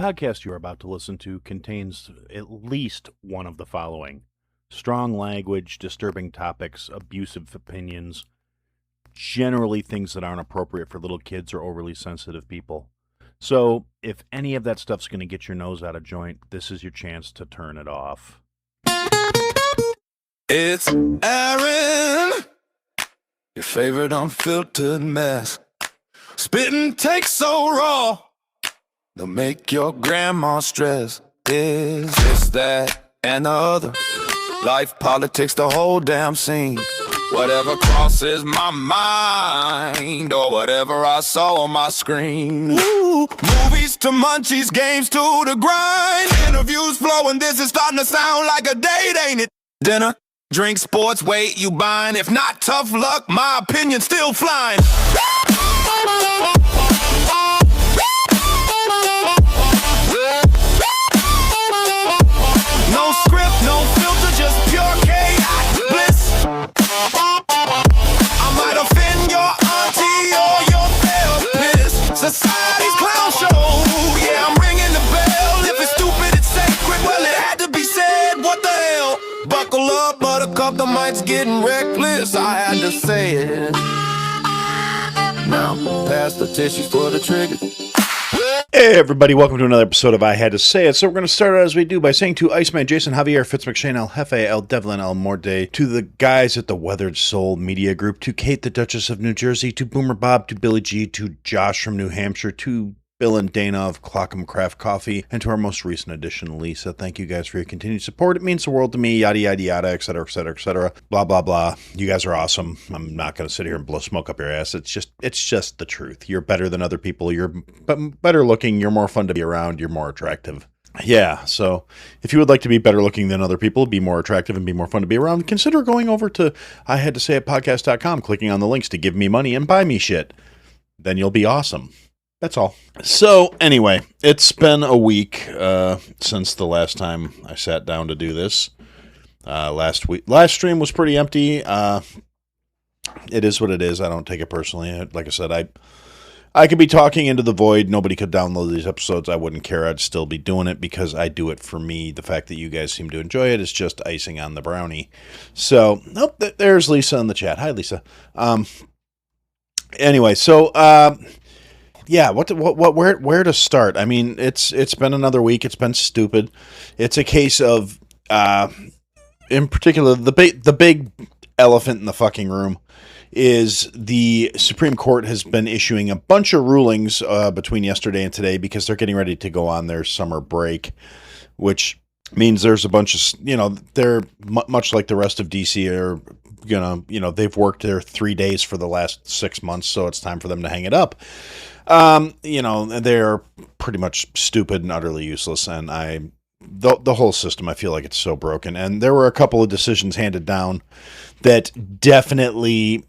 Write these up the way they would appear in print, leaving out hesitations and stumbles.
podcast you are about to listen to contains at least one of the following: strong language, disturbing topics, abusive opinions, generally things that aren't appropriate for little kids or overly sensitive people. So, if any of that stuff's going to get your nose out of joint, this is your chance to turn it off. It's Aaron, your favorite unfiltered mess. Spitting takes so raw, they'll make your grandma stress. Is this, that, and the other? Life, politics, the whole damn scene. Whatever crosses my mind, or whatever I saw on my screen. Ooh, movies to munchies, games to the grind. Interviews flowing, this is starting to sound like a date, ain't it? Dinner, drink, sports, wait, you buying? If not, tough luck, my opinion still flying. No script, no filter, just pure chaos bliss. I might offend your auntie or your therapist. Society's clown show, yeah, I'm ringing the bell. If it's stupid, it's sacred, well, it had to be said, what the hell? Buckle up, buttercup, the mic's getting reckless. I had to say it. Now, pass the tissues for the trigger. Hey everybody, welcome to another episode of I Had to Say It. So we're going to start out as we do by saying to Iceman, Jason, Javier, Fitz McShane, El Jefe, El Devlin, El Morde, to the guys at the Weathered Soul Media Group, to Kate, the Duchess of New Jersey, to Boomer Bob, to Billy G, to Josh from New Hampshire, to Bill and Dana of Clockham Craft Coffee, and to our most recent addition, Lisa. Thank you guys for your continued support. It means the world to me, yada, yada, yada, et cetera, et cetera, et cetera, blah, blah, blah. You guys are awesome. I'm not going to sit here and blow smoke up your ass. It's just the truth. You're better than other people. You're better looking. You're more fun to be around. You're more attractive. Yeah, so if you would like to be better looking than other people, be more attractive, and be more fun to be around, consider going over to IHadToSayItPodcast.com, clicking on the links to give me money and buy me shit. Then you'll be awesome. That's all. So anyway, it's been a week since the last time I sat down to do this. Last stream was pretty empty. It is what it is. I don't take it personally. Like I said, I could be talking into the void. Nobody could download these episodes. I wouldn't care. I'd still be doing it because I do it for me. The fact that you guys seem to enjoy it is just icing on the brownie. So, nope, there's Lisa in the chat. Hi, Lisa. Anyway, so yeah, where to start? I mean, it's been another week. It's been stupid. It's a case of, in particular, the big elephant in the fucking room is the Supreme Court has been issuing a bunch of rulings between yesterday and today because they're getting ready to go on their summer break, which means there's a bunch of, they're much like the rest of DC are gonna, they've worked there 3 days for the last 6 months, so it's time for them to hang it up. They're pretty much stupid and utterly useless, and the whole system, I feel like it's so broken. And there were a couple of decisions handed down that definitely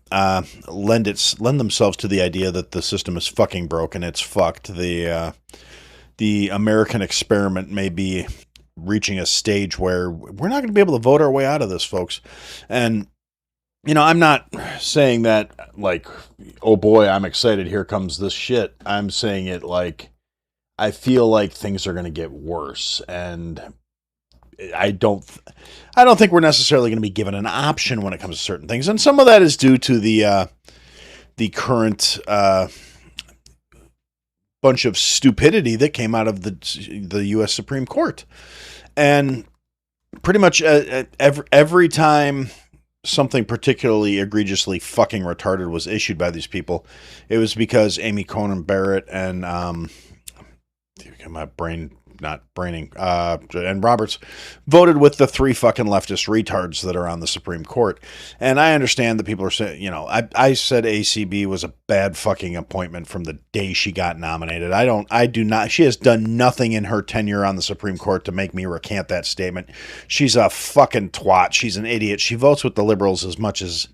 lend themselves to the idea that the system is fucking broken. It's fucked. The American experiment may be reaching a stage where we're not going to be able to vote our way out of this, folks. And I'm not saying that like, oh boy, I'm excited, here comes this shit. I'm saying it like, I feel like things are going to get worse, and I don't think we're necessarily going to be given an option when it comes to certain things. And some of that is due to the current bunch of stupidity that came out of the U.S. Supreme Court. And pretty much every time something particularly egregiously fucking retarded was issued by these people, it was because Amy Coney Barrett and my brain not braining and Roberts voted with the three fucking leftist retards that are on the Supreme Court. And I understand that people are saying, I said ACB was a bad fucking appointment from the day she got nominated. She has done nothing in her tenure on the Supreme Court to make me recant that statement. She's a fucking twat. She's an idiot. She votes with the liberals as much as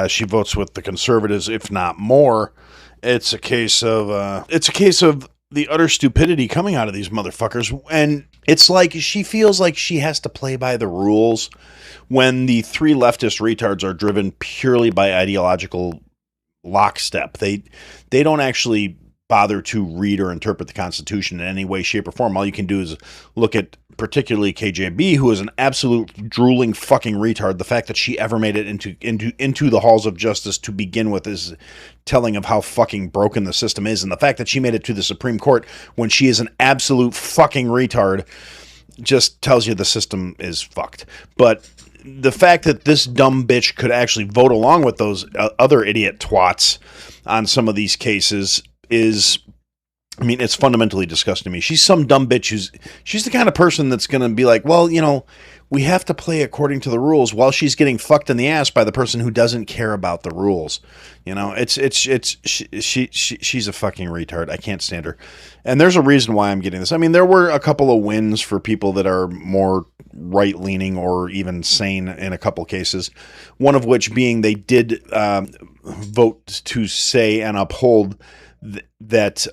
she votes with the conservatives, if not more. It's a case of the utter stupidity coming out of these motherfuckers. And it's like she feels like she has to play by the rules when the three leftist retards are driven purely by ideological lockstep. They don't actually bother to read or interpret the Constitution in any way, shape, or form. All you can do is look at particularly KJB, who is an absolute drooling fucking retard. The fact that she ever made it into the halls of justice to begin with is telling of how fucking broken the system is. And the fact that she made it to the Supreme Court when she is an absolute fucking retard just tells you the system is fucked. But the fact that this dumb bitch could actually vote along with those other idiot twats on some of these cases is, I mean, it's fundamentally disgusting to me. She's some dumb bitch she's the kind of person that's going to be like, well, you know, we have to play according to the rules, while she's getting fucked in the ass by the person who doesn't care about the rules. You know, she's a fucking retard. I can't stand her. And there's a reason why I'm getting this. I mean, there were a couple of wins for people that are more right-leaning or even sane in a couple cases. One of which being they did vote to say and uphold that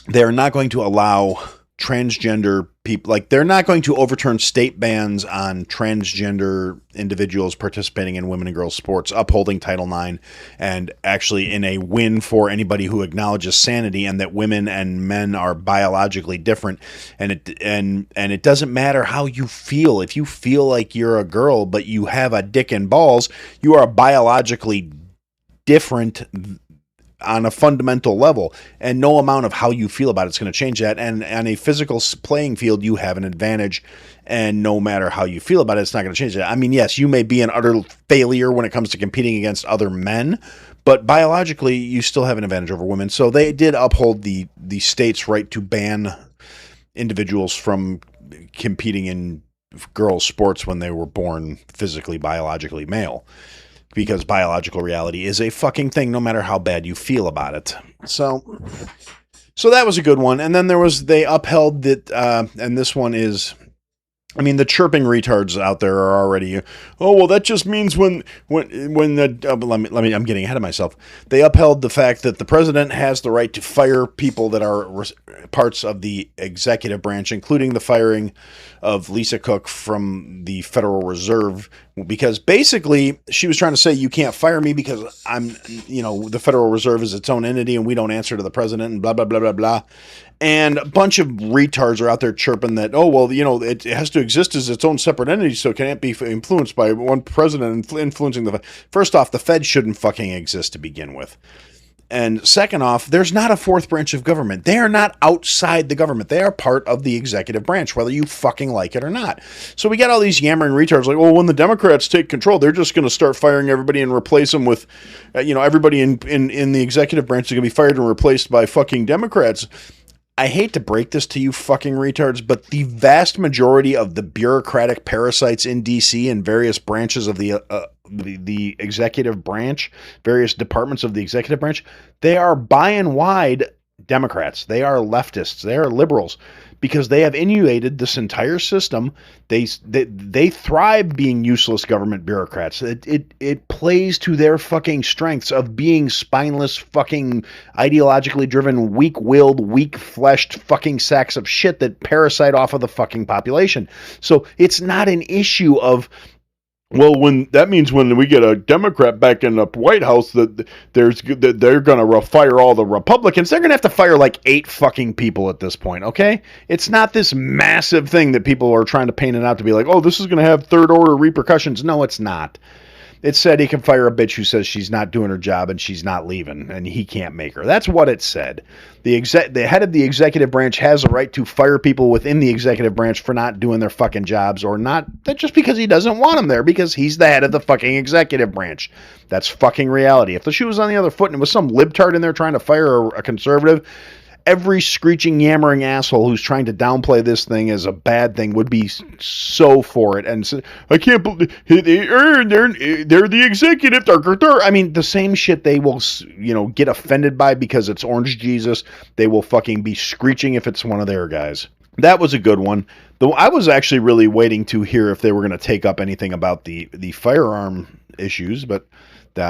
they're not going to allow transgender people, like they're not going to overturn state bans on transgender individuals participating in women and girls sports, upholding Title IX, and actually in a win for anybody who acknowledges sanity and that women and men are biologically different. And it doesn't matter how you feel. If you feel like you're a girl but you have a dick and balls, you are biologically different on a fundamental level, and no amount of how you feel about it's going to change that. And on a physical playing field, you have an advantage, and no matter how you feel about it, it's not going to change that. I mean, yes, you may be an utter failure when it comes to competing against other men, but biologically, you still have an advantage over women. So they did uphold the state's right to ban individuals from competing in girls' sports when they were born physically, biologically male. Because biological reality is a fucking thing, no matter how bad you feel about it. So that was a good one. And then they upheld that, and this one is, I mean, the chirping retards out there are already, oh, well, that just means when the, I'm getting ahead of myself. They upheld the fact that the president has the right to fire people that are parts of the executive branch, including the firing of Lisa Cook from the Federal Reserve, because basically she was trying to say, you can't fire me because I'm, you know, the Federal Reserve is its own entity and we don't answer to the president and blah, blah, blah, blah, blah. And a bunch of retards are out there chirping that, oh, well, you know, it has to exist as its own separate entity, so it can't be influenced by one president influencing the... First off, the Fed shouldn't fucking exist to begin with. And second off, there's not a fourth branch of government. They are not outside the government. They are part of the executive branch, whether you fucking like it or not. So we got all these yammering retards like, well, when the Democrats take control, they're just going to start firing everybody and replace them with, you know, everybody in the executive branch is going to be fired and replaced by fucking Democrats. I hate to break this to you fucking retards, but the vast majority of the bureaucratic parasites in DC and various branches of the executive branch, various departments of the executive branch, they are by and wide Democrats. They are leftists. They are liberals, because they have inundated this entire system. They thrive being useless government bureaucrats. It plays to their fucking strengths of being spineless, fucking ideologically driven, weak-willed, weak-fleshed fucking sacks of shit that parasite off of the fucking population. So it's not an issue of, well, when that means when we get a Democrat back in the White House, that they're going to fire all the Republicans. They're going to have to fire like 8 fucking people at this point, okay? It's not this massive thing that people are trying to paint it out to be like, oh, this is going to have third-order repercussions. No, it's not. It said he can fire a bitch who says she's not doing her job and she's not leaving, and he can't make her. That's what it said. The head of the executive branch has a right to fire people within the executive branch for not doing their fucking jobs, or not just because he doesn't want them there, because he's the head of the fucking executive branch. That's fucking reality. If the shoe was on the other foot and it was some libtard in there trying to fire a conservative, every screeching, yammering asshole who's trying to downplay this thing as a bad thing would be so for it. And so, I can't believe they're the executive. I mean, the same shit they will, you know, get offended by because it's Orange Jesus. They will fucking be screeching if it's one of their guys. That was a good one. Though I was actually really waiting to hear if they were going to take up anything about the firearm issues, but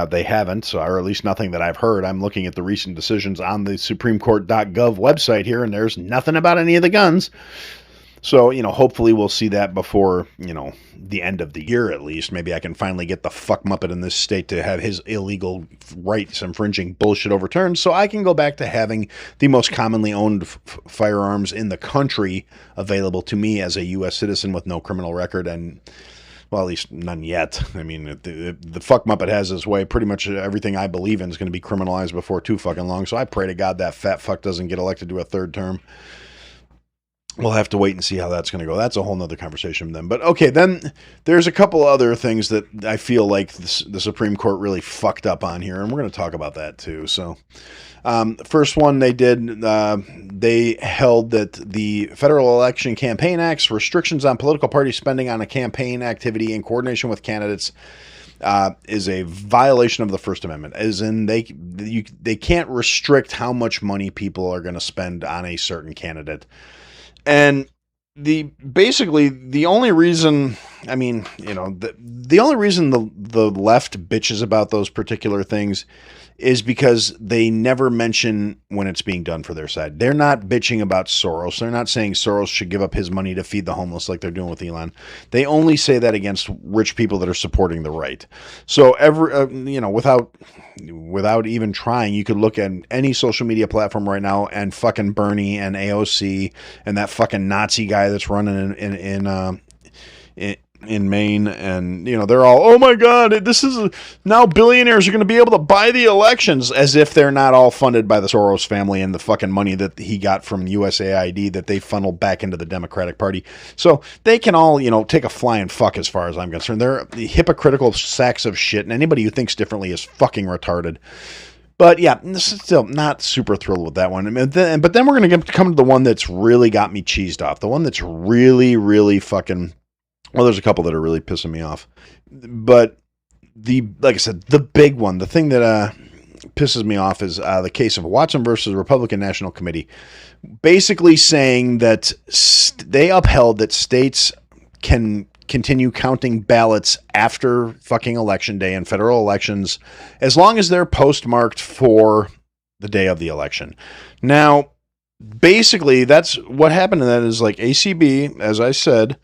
they haven't, or at least nothing that I've heard. I'm looking at the recent decisions on the SupremeCourt.gov website here, and there's nothing about any of the guns. So, hopefully we'll see that before, the end of the year at least. Maybe I can finally get the fuck Muppet in this state to have his illegal rights infringing bullshit overturned so I can go back to having the most commonly owned firearms in the country available to me as a U.S. citizen with no criminal record and, well, at least none yet. I mean, the fuck Muppet has his way. Pretty much everything I believe in is going to be criminalized before too fucking long. So I pray to God that fat fuck doesn't get elected to a third term. We'll have to wait and see how that's going to go. That's a whole nother conversation then. But okay, then there's a couple other things that I feel like the Supreme Court really fucked up on here, and we're going to talk about that too. So, first one they did, they held that the Federal Election Campaign Act's restrictions on political party spending on a campaign activity in coordination with candidates is a violation of the First Amendment, as in they can't restrict how much money people are going to spend on a certain candidate. And basically the only reason, the only reason the left bitches about those particular things is because they never mention when it's being done for their side. They're not bitching about Soros. They're not saying Soros should give up his money to feed the homeless like they're doing with Elon. They only say that against rich people that are supporting the right. So without even trying, you could look at any social media platform right now and fucking Bernie and AOC and that fucking Nazi guy that's running in Maine, and they're all, oh my god, now billionaires are going to be able to buy the elections, as if they're not all funded by the Soros family and the fucking money that he got from USAID that they funneled back into the Democratic Party. So they can all take a flying fuck as far as I'm concerned. They're hypocritical sacks of shit, and anybody who thinks differently is fucking retarded. But yeah, this is still not super thrilled with that one. But then we're going to come to the one that's really got me cheesed off, the one that's really, really fucking... Well, there's a couple that are really pissing me off. But like I said, the big one, the thing that pisses me off is the case of Watson versus Republican National Committee. Basically saying that they upheld that states can continue counting ballots after fucking election day in federal elections as long as they're postmarked for the day of the election. Now, basically, that's what happened in that is like ACB, as I said,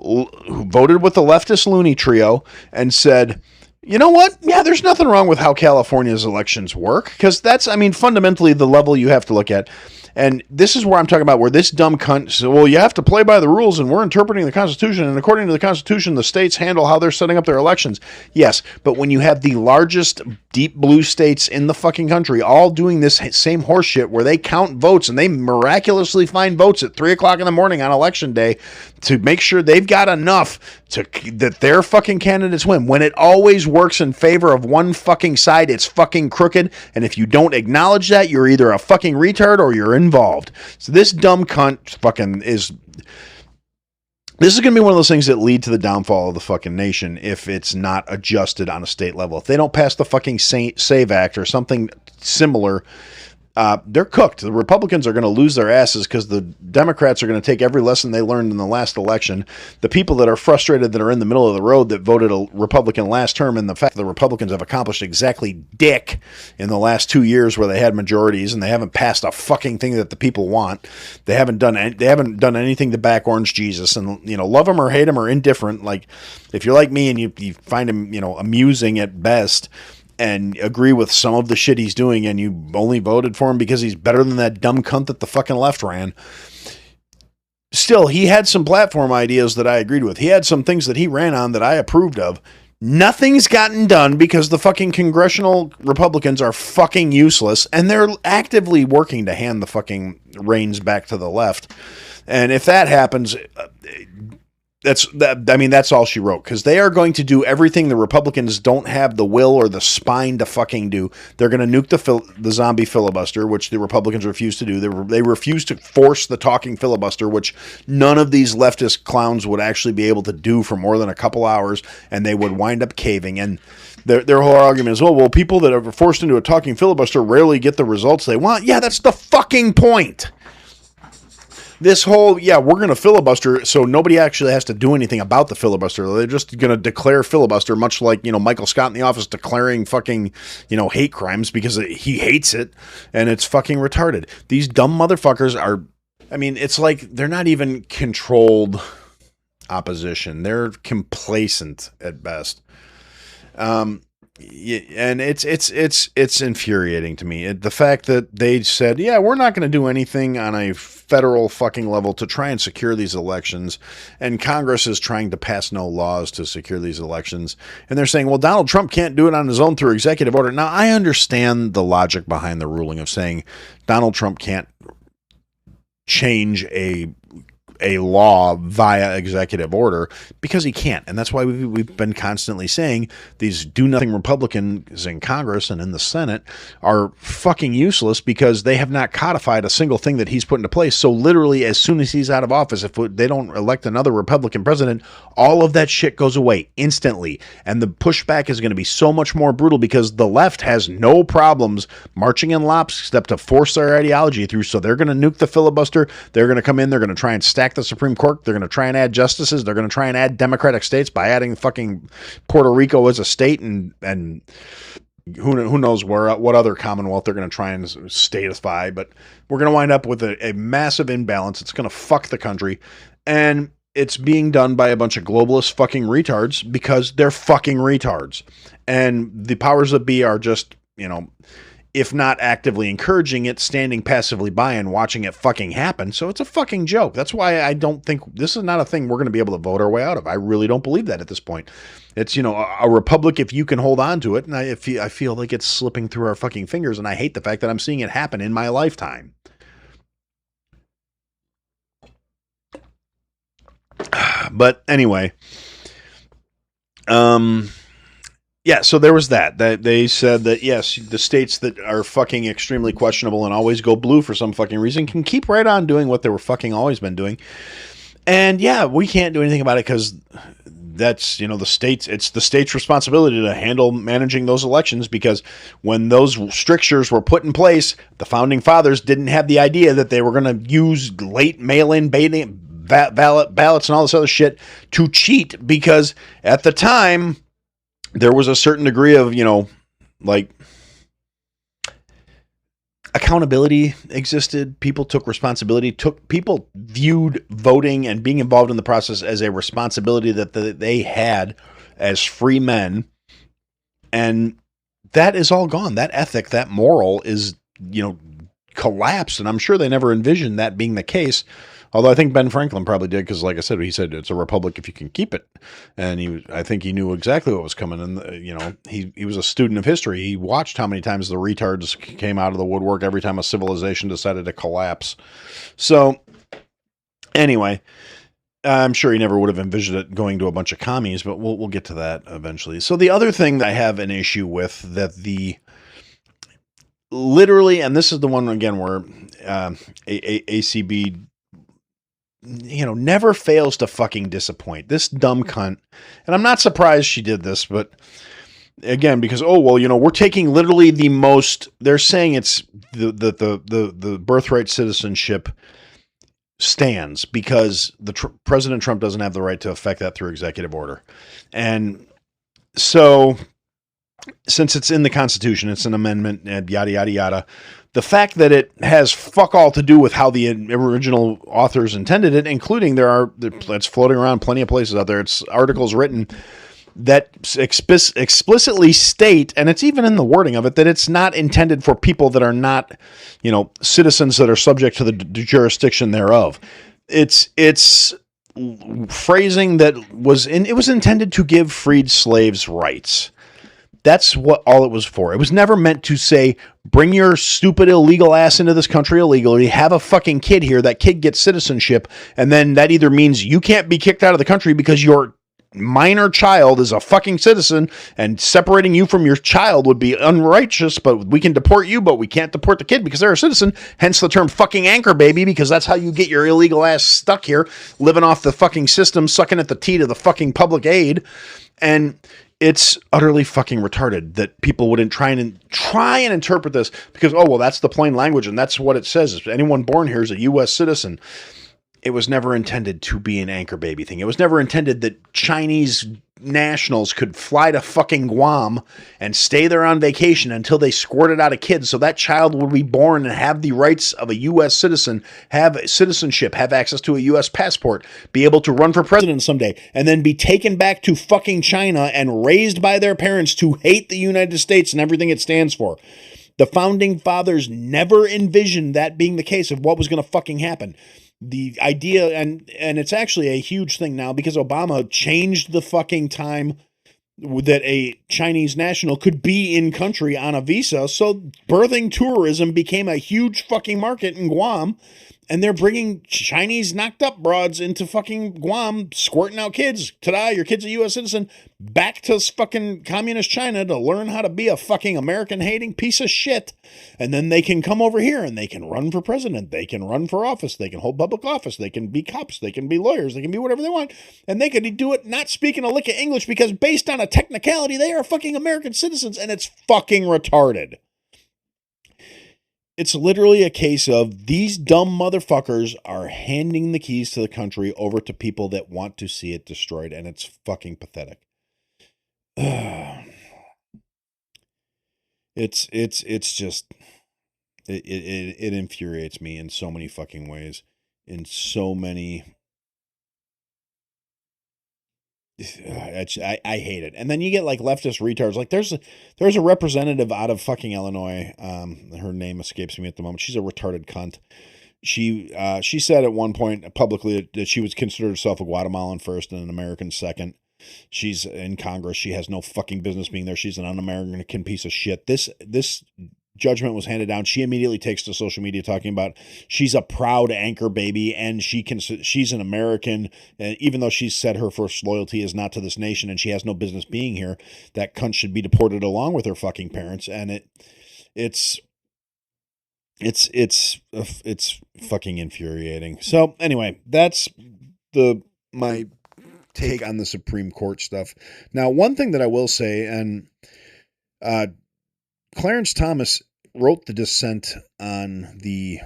who voted with the leftist loony trio and said, you know what? Yeah, there's nothing wrong with how California's elections work, because that's, fundamentally the level you have to look at. And this is where I'm talking about where this dumb cunt said, well, you have to play by the rules, and we're interpreting the Constitution, and according to the Constitution, the states handle how they're setting up their elections. Yes, but when you have the largest deep blue states in the fucking country all doing this same horseshit where they count votes and they miraculously find votes at 3 o'clock in the morning on election day to make sure they've got enough that their fucking candidates win, when it always works in favor of one fucking side, it's fucking crooked, and if you don't acknowledge that, you're either a fucking retard or you're involved. So this dumb cunt fucking is... This is going to be one of those things that lead to the downfall of the fucking nation if it's not adjusted on a state level. If they don't pass the fucking SAVE Act or something similar, they're cooked. The Republicans are going to lose their asses because the Democrats are going to take every lesson they learned in the last election. The people that are frustrated that are in the middle of the road that voted a Republican last term, and the fact that the Republicans have accomplished exactly dick in the last 2 years where they had majorities and they haven't passed a fucking thing that the people want. They haven't done anything to back Orange Jesus, and love him or hate him or indifferent. Like if you're like me and you find him amusing at best, and agree with some of the shit he's doing, and you only voted for him because he's better than that dumb cunt that the fucking left ran. Still, he had some platform ideas that I agreed with. He had some things that he ran on that I approved of. Nothing's gotten done because the fucking congressional Republicans are fucking useless, and they're actively working to hand the fucking reins back to the left. And if that happens... That's all she wrote, because they are going to do everything the Republicans don't have the will or the spine to fucking do. They're going to nuke the zombie filibuster, which the Republicans refuse to do. They refuse to force the talking filibuster, which none of these leftist clowns would actually be able to do for more than a couple hours, and they would wind up caving. And their whole argument is, well, people that are forced into a talking filibuster rarely get the results they want. Yeah, that's the fucking point. This whole, we're going to filibuster, so nobody actually has to do anything about the filibuster. They're just going to declare filibuster, much like, Michael Scott in The Office declaring fucking, hate crimes because he hates it, and it's fucking retarded. These dumb motherfuckers are I mean, it's like they're not even controlled opposition. They're complacent at best. And it's infuriating to me. The fact that they said, yeah, we're not going to do anything on a federal fucking level to try and secure these elections, and Congress is trying to pass no laws to secure these elections, and they're saying, well, Donald Trump can't do it on his own through executive order. Now, I understand the logic behind the ruling of saying Donald Trump can't change a law via executive order, because he can't. And that's why we've been constantly saying these do-nothing Republicans in Congress and in the Senate are fucking useless, because they have not codified a single thing that he's put into place. So literally, as soon as he's out of office, if they don't elect another Republican president, all of that shit goes away instantly. And the pushback is going to be so much more brutal, because the left has no problems marching in lockstep to force their ideology through. So they're going to nuke the filibuster. They're going to come in. They're going to try and stack the Supreme Court. They're going to try and add justices. They're going to try and add Democratic states by adding fucking Puerto Rico as a state, and who knows what other Commonwealth they're going to try and statify. But we're going to wind up with a massive imbalance. It's going to fuck the country, and it's being done by a bunch of globalist fucking retards, because they're fucking retards, and the powers that be are just, if not actively encouraging it, standing passively by and watching it fucking happen. So it's a fucking joke. That's why I don't think this is not a thing we're going to be able to vote our way out of. I really don't believe that at this point. It's, a republic if you can hold on to it. And I feel like it's slipping through our fucking fingers. And I hate the fact that I'm seeing it happen in my lifetime. But anyway, yeah, so there was that they said that, yes, the states that are fucking extremely questionable and always go blue for some fucking reason can keep right on doing what they were fucking always been doing. And yeah, we can't do anything about it, because that's, it's the state's responsibility to handle managing those elections, because when those strictures were put in place, the founding fathers didn't have the idea that they were going to use late mail-in ballots and all this other shit to cheat, because at the time there was a certain degree of, accountability existed. People took responsibility. People viewed voting and being involved in the process as a responsibility that they had as free men. And that is all gone. That ethic, that moral is, collapsed. And I'm sure they never envisioned that being the case. Although I think Ben Franklin probably did, because like I said, he said it's a republic if you can keep it. And I think he knew exactly what was coming. And, he was a student of history. He watched how many times the retards came out of the woodwork every time a civilization decided to collapse. So anyway, I'm sure he never would have envisioned it going to a bunch of commies, but we'll get to that eventually. So the other thing that I have an issue with, that literally, and this is the one again where ACB never fails to fucking disappoint. This dumb cunt, and I'm not surprised she did this, but again, because, we're taking literally the most, they're saying it's the birthright citizenship stands, because President Trump doesn't have the right to affect that through executive order. And so, since it's in the Constitution, it's an amendment, and yada, yada, yada. The fact that it has fuck all to do with how the original authors intended it, including it's floating around plenty of places out there. It's articles written that explicitly state, and it's even in the wording of it, that it's not intended for people that are not, citizens that are subject to the jurisdiction thereof. It's phrasing that it was intended to give freed slaves rights. That's what all it was for. It was never meant to say, bring your stupid illegal ass into this country illegally, have a fucking kid here, that kid gets citizenship, and then that either means you can't be kicked out of the country because your minor child is a fucking citizen, and separating you from your child would be unrighteous, but we can deport you, but we can't deport the kid because they're a citizen, hence the term fucking anchor baby, because that's how you get your illegal ass stuck here, living off the fucking system, sucking at the teat of the fucking public aid. And it's utterly fucking retarded that people wouldn't try and interpret this, because, that's the plain language and that's what it says. Anyone born here is a U.S. citizen. It was never intended to be an anchor baby thing. It was never intended that Chinese nationals could fly to fucking Guam and stay there on vacation until they squirted out a kid, so that child would be born and have the rights of a U.S. citizen, have citizenship, have access to a U.S. passport, be able to run for president someday, and then be taken back to fucking China and raised by their parents to hate the United States and everything it stands for. The founding fathers never envisioned that being the case of what was going to fucking happen. The idea, and it's actually a huge thing now because Obama changed the fucking time that a Chinese national could be in country on a visa. So birthing tourism became a huge fucking market in Guam. And they're bringing Chinese knocked up broads into fucking Guam, squirting out kids. Ta-da, your kid's a U.S. citizen. Back to fucking communist China to learn how to be a fucking American-hating piece of shit. And then they can come over here and they can run for president. They can run for office. They can hold public office. They can be cops. They can be lawyers. They can be whatever they want. And they can do it not speaking a lick of English because based on a technicality, they are fucking American citizens and it's fucking retarded. It's literally a case of these dumb motherfuckers are handing the keys to the country over to people that want to see it destroyed, and it's fucking pathetic. It's just it infuriates me in so many fucking ways, in so many. I hate it. And then you get like leftist retards. Like there's a representative out of fucking Illinois. Her name escapes me at the moment. She's a retarded cunt. She said at one point publicly that she would consider herself a Guatemalan first and an American second. She's in Congress. She has no fucking business being there. She's an un-American piece of shit. This judgment was handed down. She immediately takes to social media talking about she's a proud anchor baby and she's an American, and even though she's said her first loyalty is not to this nation and she has no business being here, that cunt should be deported along with her fucking parents. And it's fucking infuriating. So anyway, that's my take on the Supreme Court stuff. Now, one thing that I will say, and Clarence Thomas wrote the dissent on the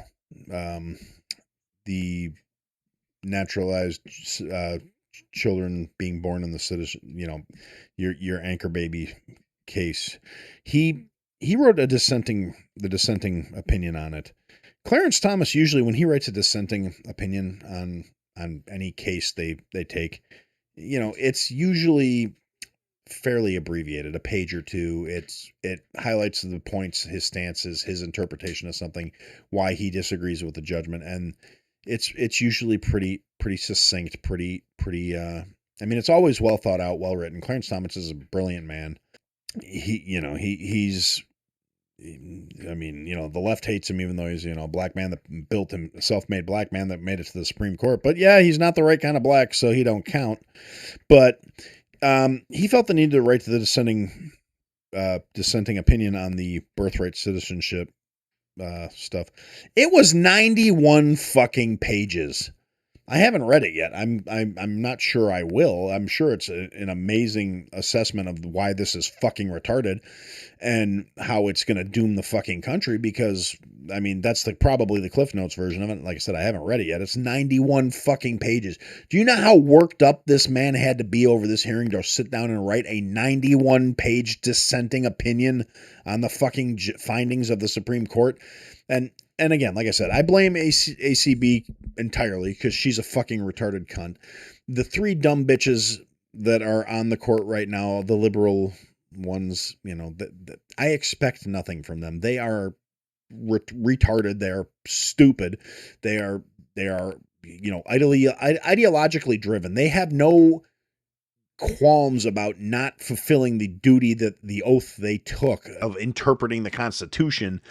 naturalized children being born in the citizen, your anchor baby case. He wrote the dissenting opinion on it. Clarence Thomas usually, when he writes a dissenting opinion on any case they take, it's usually fairly abbreviated, a page or two. It highlights the points, his stances, his interpretation of something, why he disagrees with the judgment, and it's usually pretty succinct, it's always well thought out, well written. Clarence Thomas is a brilliant man. He's the left hates him even though he's a black man that built him, a self-made black man that made it to the Supreme Court. But yeah, he's not the right kind of black, so he don't count. But he felt the need to write the dissenting opinion on the birthright citizenship stuff. It was 91 fucking pages. I haven't read it yet. I'm not sure I will. I'm sure it's an amazing assessment of why this is fucking retarded and how it's going to doom the fucking country, because that's probably the Cliff Notes version of it. Like I said, I haven't read it yet. It's 91 fucking pages. Do you know how worked up this man had to be over this hearing to sit down and write a 91 page dissenting opinion on the fucking findings of the Supreme Court? And again, like I said, I blame ACB entirely because she's a fucking retarded cunt. The three dumb bitches that are on the court right now, the liberal ones, I expect nothing from them. They are retarded. They are stupid. They are ideologically driven. They have no qualms about not fulfilling the duty that the oath they took of interpreting the Constitution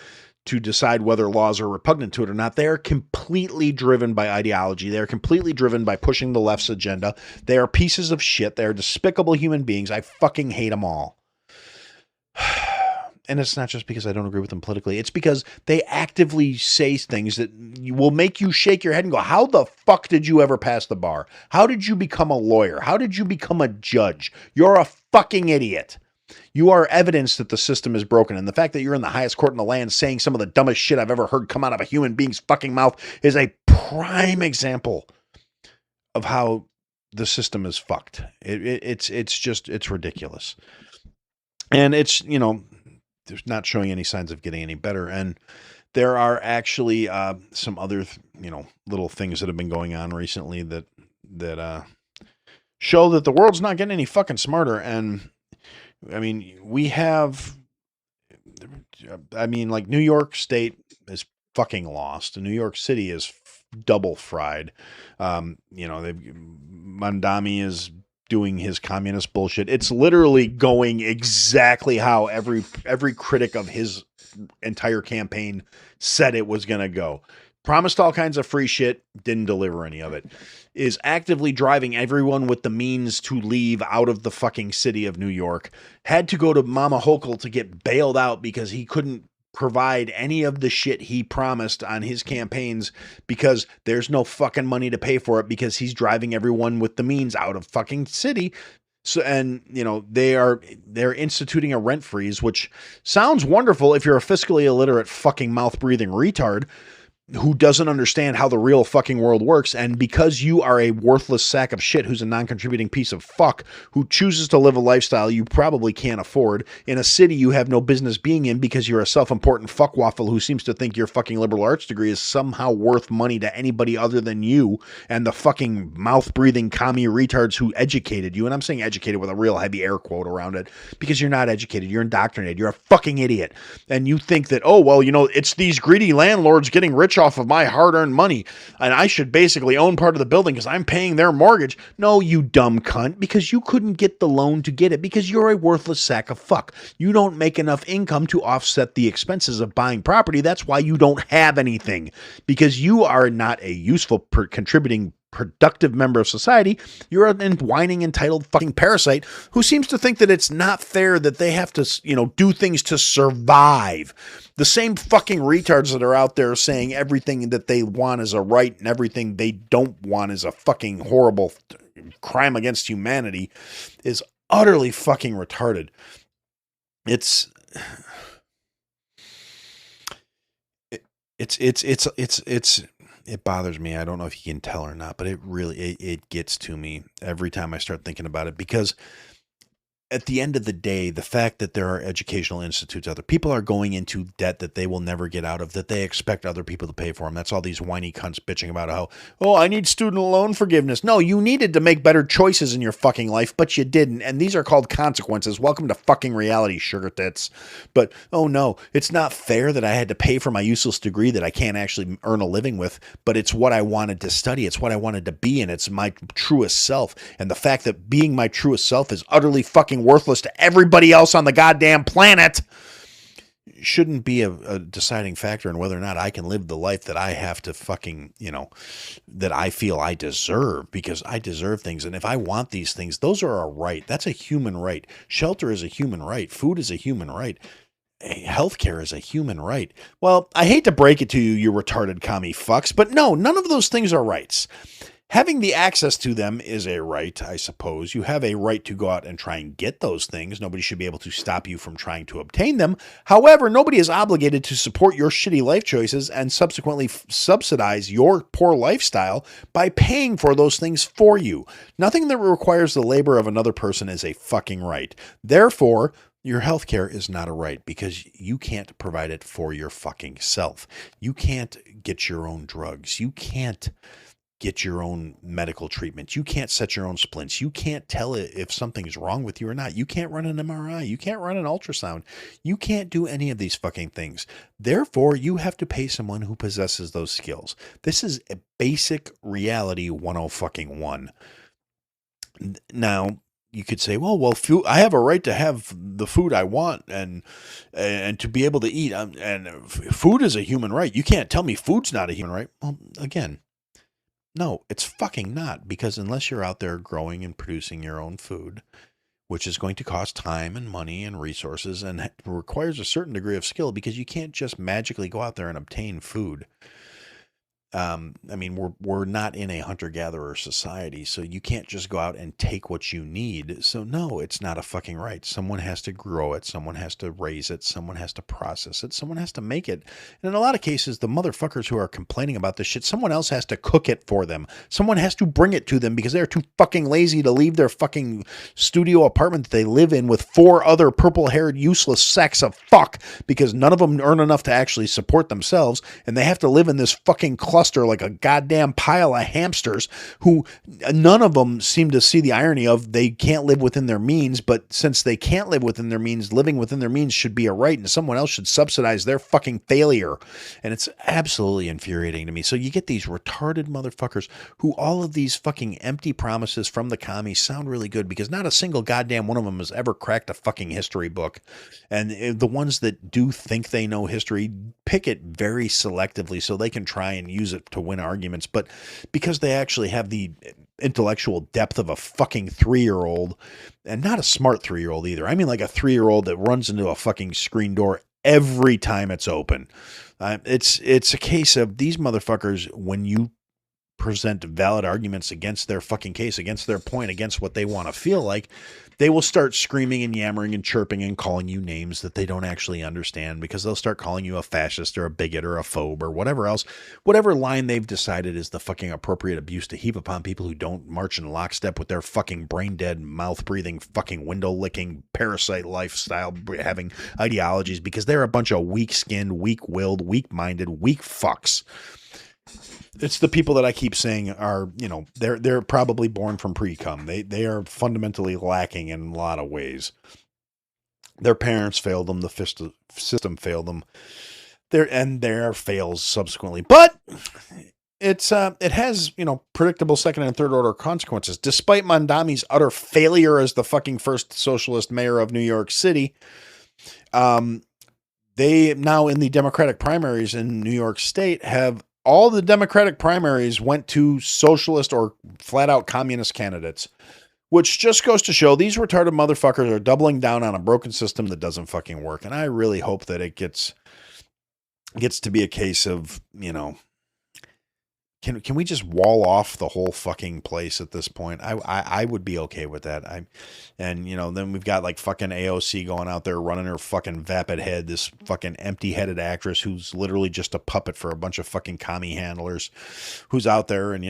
to decide whether laws are repugnant to it or not. They are completely driven by ideology. They are completely driven by pushing the left's agenda. They are pieces of shit. They are despicable human beings. I fucking hate them all. And it's not just because I don't agree with them politically. It's because they actively say things that will make you shake your head and go, how the fuck did you ever pass the bar? How did you become a lawyer? How did you become a judge? You're a fucking idiot. You are evidence that the system is broken. And the fact that you're in the highest court in the land saying some of the dumbest shit I've ever heard come out of a human being's fucking mouth is a prime example of how the system is fucked. It's ridiculous. And it's, there's not showing any signs of getting any better. And there are actually some other, little things that have been going on recently that show that the world's not getting any fucking smarter. And I mean, like New York State is fucking lost. New York City is double fried. Mandami is doing his communist bullshit. It's literally going exactly how every critic of his entire campaign said it was going to go. Promised all kinds of free shit, didn't deliver any of it. Is actively driving everyone with the means to leave out of the fucking city of New York. Had to go to Mama Hochul to get bailed out because he couldn't provide any of the shit he promised on his campaigns because there's no fucking money to pay for it because he's driving everyone with the means out of fucking city. So, and they're instituting a rent freeze, which sounds wonderful if you're a fiscally illiterate fucking mouth breathing retard who doesn't understand how the real fucking world works. And because you are a worthless sack of shit who's a non-contributing piece of fuck who chooses to live a lifestyle you probably can't afford in a city you have no business being in because you're a self-important fuckwaffle who seems to think your fucking liberal arts degree is somehow worth money to anybody other than you and the fucking mouth-breathing commie retards who educated you. And I'm saying educated with a real heavy air quote around it because you're not educated. You're indoctrinated. You're a fucking idiot. And you think that, oh, well, it's these greedy landlords getting rich off of my hard-earned money and I should basically own part of the building because I'm paying their mortgage. No, you dumb cunt, because you couldn't get the loan to get it because you're a worthless sack of fuck. You don't make enough income to offset the expenses of buying property. That's why you don't have anything, because you are not a useful contributing productive member of society. You're a whining entitled fucking parasite who seems to think that it's not fair that they have to, do things to survive. The same fucking retards that are out there saying everything that they want is a right and everything they don't want is a fucking horrible crime against humanity is utterly fucking retarded. It bothers me. I don't know if you can tell or not, but it gets to me every time I start thinking about it, because at the end of the day, the fact that there are educational institutes out there, people are going into debt that they will never get out of, that they expect other people to pay for them. That's all these whiny cunts bitching about how, oh, I need student loan forgiveness. No, you needed to make better choices in your fucking life, but you didn't. And these are called consequences. Welcome to fucking reality, sugar tits. But, oh no, it's not fair that I had to pay for my useless degree that I can't actually earn a living with, but it's what I wanted to study. It's what I wanted to be, and it's my truest self. And the fact that being my truest self is utterly fucking worthless to everybody else on the goddamn planet shouldn't be a deciding factor in whether or not I can live the life that I have to fucking, that I feel I deserve, because I deserve things. And if I want these things, those are a right. That's a human right. Shelter is a human right. Food is a human right. Healthcare is a human right. Well, I hate to break it to you, you retarded commie fucks, but no, none of those things are rights. Having the access to them is a right, I suppose. You have a right to go out and try and get those things. Nobody should be able to stop you from trying to obtain them. However, nobody is obligated to support your shitty life choices and subsequently subsidize your poor lifestyle by paying for those things for you. Nothing that requires the labor of another person is a fucking right. Therefore, your healthcare is not a right because you can't provide it for your fucking self. You can't get your own drugs. You can't get your own medical treatment. You can't set your own splints. You can't tell it if something's wrong with you or not. You can't run an MRI. You can't run an ultrasound. You can't do any of these fucking things. Therefore, you have to pay someone who possesses those skills. This is a basic reality 101. Now, you could say, well, food, I have a right to have the food I want and to be able to eat. And food is a human right. You can't tell me food's not a human right. Well, again, no, it's fucking not, because unless you're out there growing and producing your own food, which is going to cost time and money and resources and requires a certain degree of skill, because you can't just magically go out there and obtain food. I mean, we're not in a hunter-gatherer society, so you can't just go out and take what you need. So no, it's not a fucking right. Someone has to grow it, someone has to raise it, someone has to process it, someone has to make it. And in a lot of cases, the motherfuckers who are complaining about this shit, someone else has to cook it for them. Someone has to bring it to them because they're too fucking lazy to leave their fucking studio apartment that they live in with 4 other purple-haired useless sacks of fuck, because none of them earn enough to actually support themselves, and they have to live in this fucking cluster like a goddamn pile of hamsters who none of them seem to see the irony of they can't live within their means, but since they can't live within their means, living within their means should be a right, and someone else should subsidize their fucking failure. And it's absolutely infuriating to me. So you get these retarded motherfuckers who all of these fucking empty promises from the commies sound really good because not a single goddamn one of them has ever cracked a fucking history book. And the ones that do think they know history pick it very selectively so they can try and use it to win arguments. But because they actually have the intellectual depth of a fucking 3-year-old, and not a smart 3-year-old either. I mean like a 3-year-old that runs into a fucking screen door every time it's open. It's a case of these motherfuckers, when you present valid arguments against their fucking case, against their point, against what they want to feel like, they will start screaming and yammering and chirping and calling you names that they don't actually understand, because they'll start calling you a fascist or a bigot or a phobe or whatever else, whatever line they've decided is the fucking appropriate abuse to heap upon people who don't march in lockstep with their fucking brain dead, mouth breathing, fucking window licking, parasite lifestyle having ideologies, because they're a bunch of weak skinned, weak willed, weak minded, weak fucks. It's the people that I keep saying are, they're probably born from pre-cum. They are fundamentally lacking in a lot of ways. Their parents failed them. The system failed them. Their fails subsequently. But it has, predictable second and third order consequences. Despite Mondami's utter failure as the fucking first socialist mayor of New York City, they now in the Democratic primaries in New York State have all the Democratic primaries went to socialist or flat out communist candidates, which just goes to show these retarded motherfuckers are doubling down on a broken system that doesn't fucking work. And I really hope that it gets to be a case of, can we just wall off the whole fucking place at this point? I would be okay with that. Then we've got like fucking AOC going out there running her fucking vapid head, this fucking empty-headed actress who's literally just a puppet for a bunch of fucking commie handlers, who's out there. And,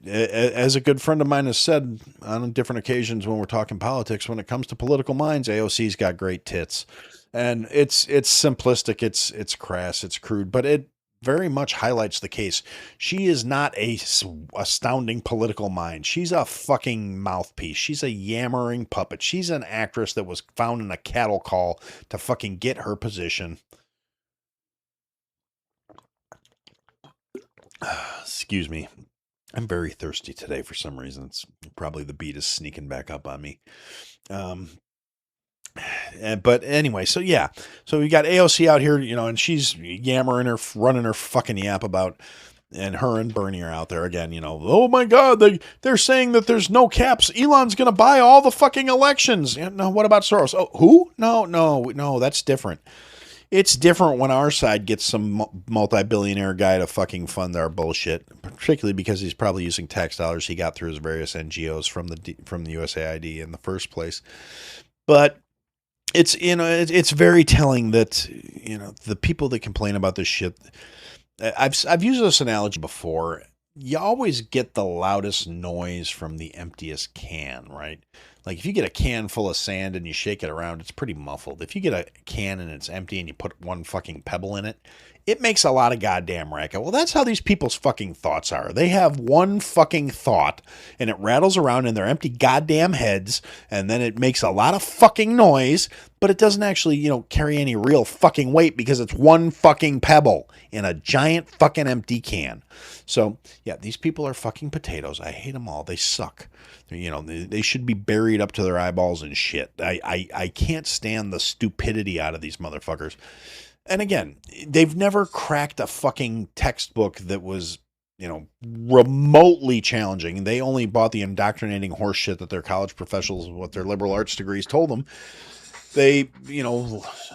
as a good friend of mine has said on different occasions when we're talking politics, when it comes to political minds, AOC's got great tits. And it's simplistic, it's crass, it's crude, but it very much highlights the case. She is not a astounding political mind. She's a fucking mouthpiece. She's a yammering puppet. She's an actress that was found in a cattle call to fucking get her position. Excuse me. I'm very thirsty today for some reason. It's probably the beat is sneaking back up on me. But anyway, so we got AOC out here, and she's yammering running her fucking yap about, and her and Bernie are out there again, oh my God, they're saying that there's no caps. Elon's going to buy all the fucking elections. No, what about Soros? Oh, who? No, that's different. It's different when our side gets some multi-billionaire guy to fucking fund our bullshit, particularly because he's probably using tax dollars he got through his various NGOs from the USAID in the first place. But it's very telling that, the people that complain about this shit, I've used this analogy before. You always get the loudest noise from the emptiest can, right? Like if you get a can full of sand and you shake it around, it's pretty muffled. If you get a can and it's empty and you put one fucking pebble in it, it makes a lot of goddamn racket. Well, that's how these people's fucking thoughts are. They have one fucking thought and it rattles around in their empty goddamn heads, and then it makes a lot of fucking noise, but it doesn't actually, carry any real fucking weight because it's one fucking pebble in a giant fucking empty can. So, yeah, these people are fucking potatoes. I hate them all. They suck. They should be buried up to their eyeballs in shit. I can't stand the stupidity out of these motherfuckers. And again, they've never cracked a fucking textbook that was, remotely challenging. They only bought the indoctrinating horse shit that their college professionals with their liberal arts degrees told them. they,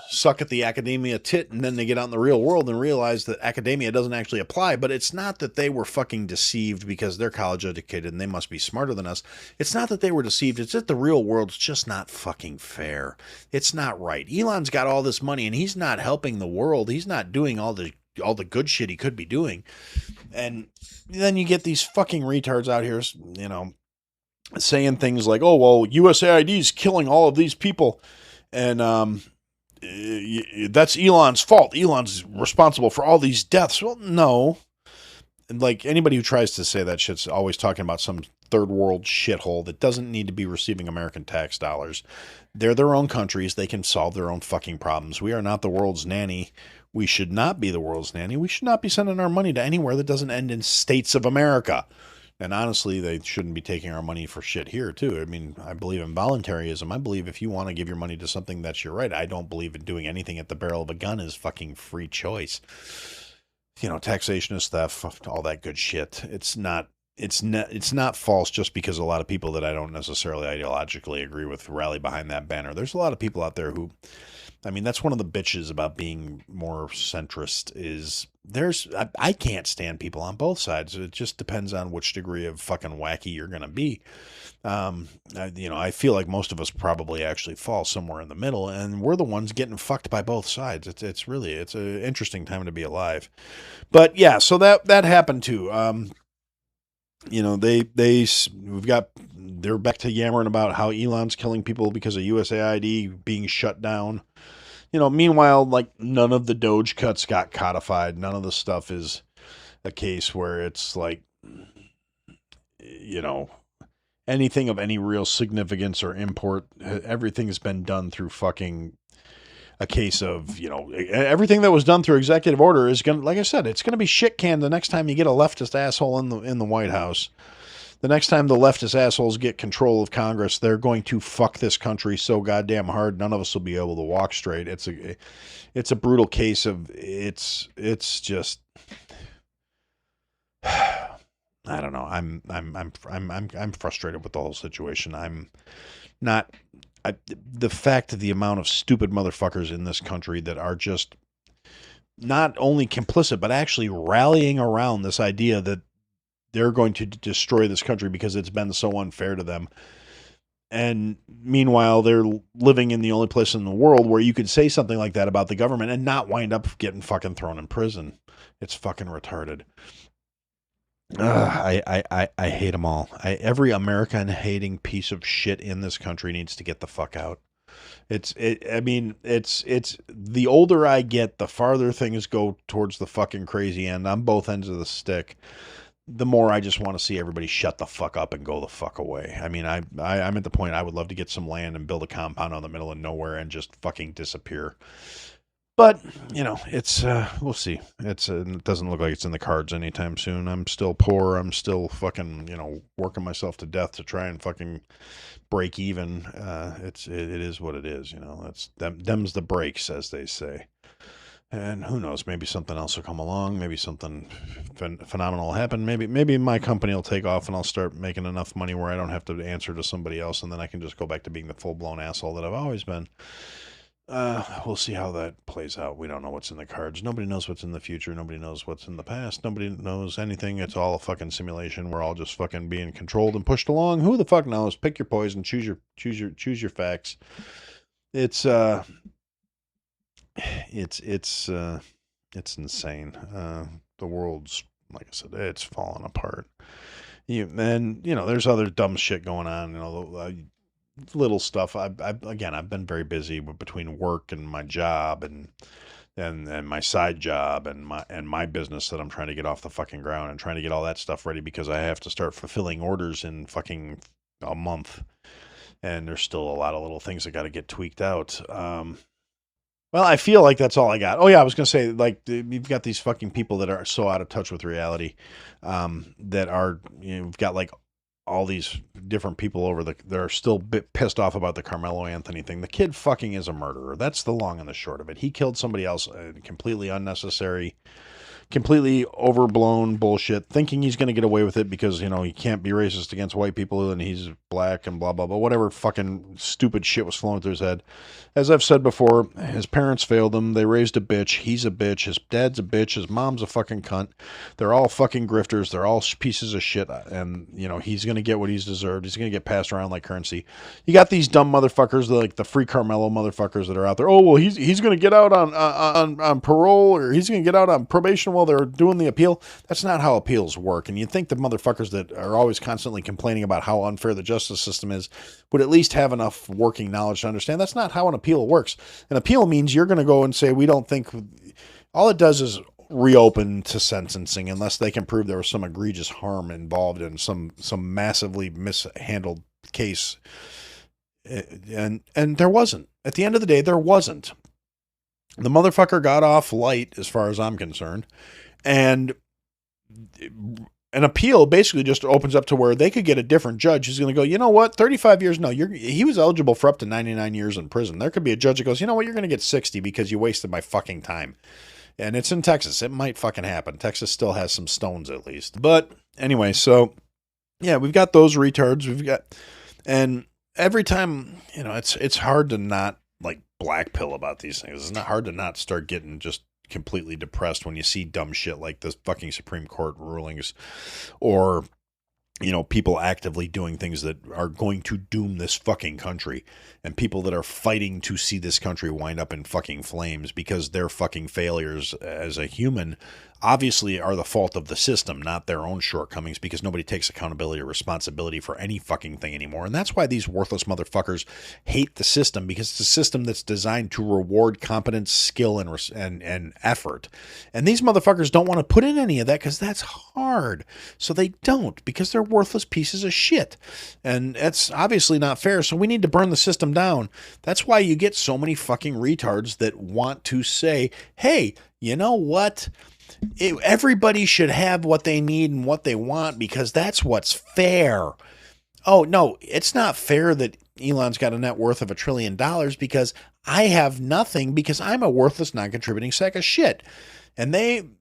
suck at the academia tit, and then they get out in the real world and realize that academia doesn't actually apply. But it's not that they were fucking deceived because they're college educated and they must be smarter than us. It's not that they were deceived. It's that the real world's just not fucking fair. It's not right. Elon's got all this money and he's not helping the world. He's not doing all the good shit he could be doing. And then you get these fucking retards out here, saying things like, oh, well, USAID is killing all of these people. And that's Elon's fault. Elon's responsible for all these deaths. Well, no. And like anybody who tries to say that shit's always talking about some third world shithole that doesn't need to be receiving American tax dollars. They're their own countries. They can solve their own fucking problems. We are not the world's nanny. We should not be the world's nanny. We should not be sending our money to anywhere that doesn't end in states of America. And honestly, they shouldn't be taking our money for shit here, too. I mean, I believe in voluntarism. I believe if you want to give your money to something that's your right. I don't believe in doing anything at the barrel of a gun is fucking free choice. Taxation is theft, all that good shit. It's not false just because a lot of people that I don't necessarily ideologically agree with rally behind that banner. There's a lot of people out there who, I mean, that's one of the bitches about being more centrist is I can't stand people on both sides. It just depends on which degree of fucking wacky you're going to be. I feel like most of us probably actually fall somewhere in the middle, and we're the ones getting fucked by both sides. It's an interesting time to be alive. But yeah, so that happened too. They're back to yammering about how Elon's killing people because of USAID being shut down. Meanwhile, like none of the Doge cuts got codified. None of the stuff is a case where it's like, anything of any real significance or import. Everything has been done through fucking a case of, everything that was done through executive order is going to, like I said, it's going to be shit canned the next time you get a leftist asshole in the White House. The next time the leftist assholes get control of Congress, they're going to fuck this country so goddamn hard none of us will be able to walk straight. It's a brutal case of it's just I don't know. I'm frustrated with the whole situation. The fact of the amount of stupid motherfuckers in this country that are just not only complicit but actually rallying around this idea that they're going to destroy this country because it's been so unfair to them. And meanwhile, they're living in the only place in the world where you could say something like that about the government and not wind up getting fucking thrown in prison. It's fucking retarded. I hate them all. Every American hating piece of shit in this country needs to get the fuck out. It's the older I get, the farther things go towards the fucking crazy end on both ends of the stick. The more I just want to see everybody shut the fuck up and go the fuck away. I mean, I'm at the point I would love to get some land and build a compound on the middle of nowhere and just fucking disappear. But, it's, we'll see. It doesn't look like it's in the cards anytime soon. I'm still poor. I'm still fucking, working myself to death to try and fucking break even. It is what it is, them's the breaks, as they say. And who knows, maybe something else will come along. Maybe something phenomenal will happen. Maybe my company will take off and I'll start making enough money where I don't have to answer to somebody else. And then I can just go back to being the full-blown asshole that I've always been. We'll see how that plays out. We don't know what's in the cards. Nobody knows what's in the future. Nobody knows what's in the past. Nobody knows anything. It's all a fucking simulation. We're all just fucking being controlled and pushed along. Who the fuck knows? Pick your poison. Choose your facts. It's insane. The world's, like I said, it's falling apart. There's other dumb shit going on. Little stuff. I've been very busy between work and my job and my side job and my business that I'm trying to get off the fucking ground and trying to get all that stuff ready because I have to start fulfilling orders in fucking a month. And there's still a lot of little things that got to get tweaked out. Well, I feel like that's all I got. Oh yeah, I was gonna say, like, you've got these fucking people that are so out of touch with reality, that are, you've got like all these different people that are still pissed off about the Carmelo Anthony thing. The kid fucking is a murderer. That's the long and the short of it. He killed somebody else, completely unnecessary. completely overblown bullshit, thinking he's going to get away with it because, you know, he can't be racist against white people and he's black and blah, blah, blah. Whatever fucking stupid shit was flowing through his head. As I've said before, his parents failed him. They raised a bitch. He's a bitch. His dad's a bitch. His mom's a fucking cunt. They're all fucking grifters. They're all pieces of shit. And, you know, he's going to get what he's deserved. He's going to get passed around like currency. You got these dumb motherfuckers, like the Free Carmelo motherfuckers that are out there. Oh, well, he's going to get out on parole, or he's going to get out on probation while they're doing the appeal. That's not how appeals work. And you'd think the motherfuckers that are always constantly complaining about how unfair the justice system is would at least have enough working knowledge to understand that's not how an appeal works. An appeal means you're going to go and say, we don't think, all it does is reopen to sentencing unless they can prove there was some egregious harm involved in some massively mishandled case. And there wasn't. At the end of the day, there wasn't. The motherfucker got off light as far as I'm concerned. And an appeal basically just opens up to where they could get a different judge who's going to go, you know what, 35 years, no, he was eligible for up to 99 years in prison. There could be a judge that goes, you know what, you're going to get 60 because you wasted my fucking time. And it's in Texas. It might fucking happen. Texas still has some stones at least. But anyway, so yeah, we've got those retards. And every time, you know, it's hard to not like black pill about these things. It's not hard to not start getting just completely depressed when you see dumb shit like this fucking Supreme Court rulings, or, you know, people actively doing things that are going to doom this fucking country, and people that are fighting to see this country wind up in fucking flames because their fucking failures as a human obviously are the fault of the system, not their own shortcomings, because nobody takes accountability or responsibility for any fucking thing anymore. And that's why these worthless motherfuckers hate the system, because it's a system that's designed to reward competence, skill, and effort. And these motherfuckers don't want to put in any of that because that's hard. So they don't, because they're worthless pieces of shit. And that's obviously not fair. So we need to burn the system down. That's why you get so many fucking retards that want to say, hey, you know what? Everybody should have what they need and what they want because that's what's fair. Oh, no, it's not fair that Elon's got a net worth of $1 trillion because I have nothing because I'm a worthless, non-contributing sack of shit. And